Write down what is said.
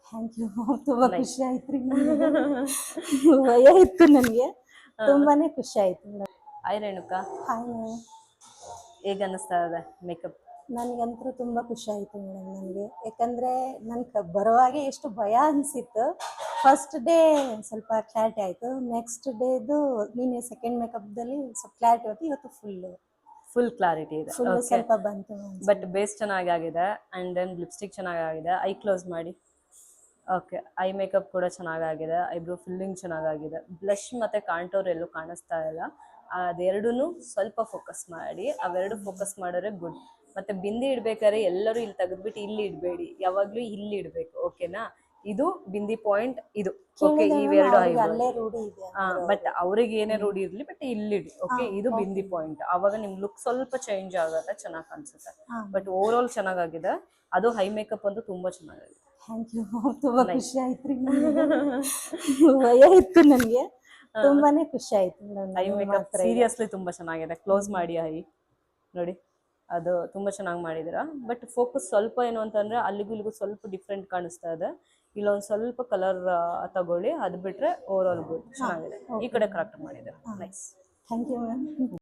Thank you. ತುಂಬಾ nice. ಖುಷಿ ಆಯ್ತು ರೀ ನನಗೆ. ಭಯ ಇತ್ತು ನನಗೆ. ತುಂಬಾನೇ ಖುಷಿ ಆಯ್ತು madam. Hi Renuka, hi ma'am. ಹೇಗೆ ಅನ್ನಿಸ್ತಾ ಇದೆ ಮೇಕಪ್? ನನಗಂತೂ ತುಂಬ ಖುಷಿ ಆಯಿತು ಮೇಡಮ್ ನನಗೆ. ಯಾಕಂದರೆ ನನಗೆ ಬರುವಾಗೆ ಎಷ್ಟು ಭಯ ಅನಿಸಿತ್ತು. ಫಸ್ಟ್ ಡೇ ಸ್ವಲ್ಪ ಕ್ಲಾರಿಟಿ ಆಯಿತು. ನೆಕ್ಸ್ಟ್ ಡೇದು ನಿನ್ನೆ ಸೆಕೆಂಡ್ ಮೇಕಪ್ದಲ್ಲಿ ಸ್ವಲ್ಪ ಕ್ಲಾರಿಟಿ ಹೋಯ್ತು. ಇವತ್ತು ಫುಲ್ ಕ್ಲಾರಿಟಿ ಇದೆ. ಫುಲ್ ಓಕೆ, ಸ್ವಲ್ಪ ಬಂತು. ಬಟ್ ಬೇಸ್ ಚೆನ್ನಾಗಾಗಿದೆ ಆ್ಯಂಡ್ ದೆನ್ ಲಿಪ್ಸ್ಟಿಕ್ ಚೆನ್ನಾಗಾಗಿದೆ. ಐ ಕ್ಲೋಸ್ ಮಾಡಿ. ಓಕೆ, ಐ ಮೇಕಪ್ ಕೂಡ ಚೆನ್ನಾಗಾಗಿದೆ. ಐಬ್ರೋ ಫಿಲ್ಲಿಂಗ್ ಚೆನ್ನಾಗಾಗಿದೆ. ಬ್ಲಷ್ ಮತ್ತು ಕಾಂಟೋರ್ ಎಲ್ಲೂ ಕಾಣಿಸ್ತಾ ಇಲ್ಲ. ಅದೆರಡೂ ಸ್ವಲ್ಪ ಫೋಕಸ್ ಮಾಡಿ. ಅವೆರಡು ಫೋಕಸ್ ಮಾಡಿದ್ರೆ ಗುಡ್. ಮತ್ತು ಬಿಂದಿ ಇಡಬೇಕಾದ್ರೆ ಎಲ್ಲರೂ ಇಲ್ಲಿ ತೆಗೆದ್ಬಿಟ್ಟು ಇಲ್ಲಿ ಇಡಬೇಡಿ, ಯಾವಾಗಲೂ ಇಲ್ಲಿ ಇಡಬೇಕು. ಓಕೆನಾ? ಇದು ಬಿಂದಿ ಪಾಯಿಂಟ್ ಇದು. ಓಕೆ, ಇವೆರಡು ಐಬ್ರೋ. ಅಲ್ಲೇ ರೂಢಿ ಇದೆ. ಬಟ್ ಅವ್ರಿಗೆ ಏನೇ ರೂಢಿ ಇರಲಿ, ಬಟ್ ಇಲ್ಲಿಡಿ. ಓಕೆ, ಇದು ಬಿಂದಿ ಪಾಯಿಂಟ್. ಆವಾಗ ನಿಮ್ ಲುಕ್ ಸ್ವಲ್ಪ ಚೇಂಜ್ ಆಗುತ್ತೆ, ಚೆನ್ನಾಗಿ ಕಾಣಿಸುತ್ತೆ. ಬಟ್ ಓವರ್ ಆಲ್ ಚೆನ್ನಾಗಾಗಿದೆ. ಅದು ಹೈ ಮೇಕಪ್ ಅಂತೂ ತುಂಬಾ ಚೆನ್ನಾಗಿದೆ. Thank you. ತುಂಬಾ ಖುಷಿ ಆಯ್ತು ರೀ ನನಗೆ. ಭಯ ಇತ್ತು ನನಗೆ. ತುಂಬಾನೇ ಖುಷಿ ಆಯ್ತು ಮೇಡಮ್. ಹೈ ಮೇಕಪ್ ಸೀರಿಯಸ್ಲಿ ತುಂಬಾ ಚೆನ್ನಾಗಿದೆ. ಕ್ಲೋಸ್ ಮಾಡಿ ಹೈ ನೋಡಿ, ಅದು ತುಂಬಾ ಚೆನ್ನಾಗಿ ಮಾಡಿದಿರಾ. ಬಟ್ ಫೋಕಸ್ ಸ್ವಲ್ಪ ಏನು ಅಂತಂದ್ರೆ ಅಲ್ಲಿಗೂ ಇಲ್ಲಿಗೂ ಸ್ವಲ್ಪ ಡಿಫ್ರೆಂಟ್ ಕಾಣಿಸ್ತಾ ಇದೆ. ಇಲ್ಲೊಂದು ಸ್ವಲ್ಪ ಕಲರ್ ತಗೊಳ್ಳಿ, ಅದು ಬಿಟ್ರೆ ಓವರ್ ಆಲ್ ಗುಡ್, ಚೆನ್ನಾಗಿದೆ. ಈ ಕಡೆ ಕರೆಕ್ಟ್ ಮಾಡಿದೆ. ನೈಸ್. Thank you ma'am.